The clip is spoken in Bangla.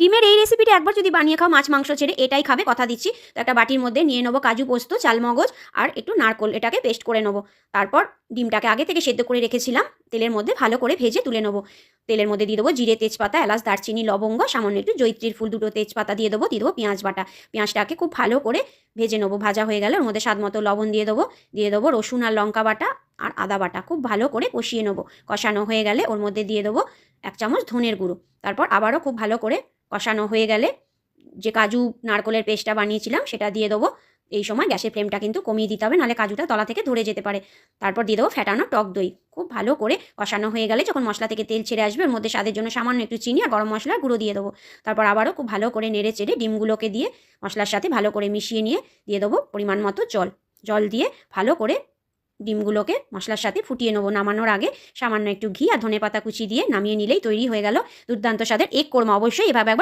ডিমের এই রেসিপিটা একবার যদি বানিয়ে খাও মাছ মাংস ছেড়ে এটাই খাবে, কথা দিচ্ছি। তো একটা বাটির মধ্যে নিয়ে নেবো কাজু, পোস্ত, চালমগজ আর একটু নারকোল, এটাকে পেস্ট করে নেবো। তারপর ডিমটাকে আগে থেকে সেদ্ধ করে রেখেছিলাম, তেলের মধ্যে ভালো করে ভেজে তুলে নেবো। তেলের মধ্যে দিয়ে দেবো জিরে, তেজপাতা, এলাচ, দারচিনি, লবঙ্গ, সামান্য একটু জয়িত্রীর ফুল, দুটো তেজপাতা দিয়ে দেবো পেঁয়াজ বাটা। পেঁয়াজটাকে খুব ভালো করে ভেজে নেবো। ভাজা হয়ে গেলে ওর মধ্যে স্বাদ মতো লবণ দিয়ে দেবো রসুন আর লঙ্কা বাটা আর আদা বাটা, খুব ভালো করে কষিয়ে নেবো। কষানো হয়ে গেলে ওর মধ্যে দিয়ে দেবো 1 চামচ ধনের গুঁড়ো। তারপর আবারও খুব ভালো করে কষানো হয়ে গেলে যে কাজু নারকোলের পেস্টটা বানিয়েছিলাম সেটা দিয়ে দেবো। এই সময় গ্যাসের ফ্লেমটা কিন্তু কমিয়ে দিতে হবে, নাহলে কাজুটা তলা থেকে ধরে যেতে পারে। তারপর দিয়ে দেবো ফ্যাটানো টক দই। খুব ভালো করে কষানো হয়ে গেলে যখন মশলা থেকে তেল ছেড়ে আসবে, ওর মধ্যে স্বাদের জন্য সামান্য একটু চিনি আর গরম মশলার গুঁড়ো দিয়ে দেবো। তারপর আবারও খুব ভালো করে নেড়ে চেড়ে ডিমগুলোকে দিয়ে মশলার সাথে ভালো করে মিশিয়ে নিয়ে দিয়ে দেবো পরিমাণ মতো জল দিয়ে ভালো করে ডিমগুলোকে মশলার সাথে ফুটিয়ে নেবো। নামানোর আগে সামান্য একটু ঘি আর ধনেপাতা কুচি দিয়ে নামিয়ে নিলেই তৈরি হয়ে গেল দুর্দান্ত স্বাদের এগ কোরমা। অবশ্যই এভাবে একবার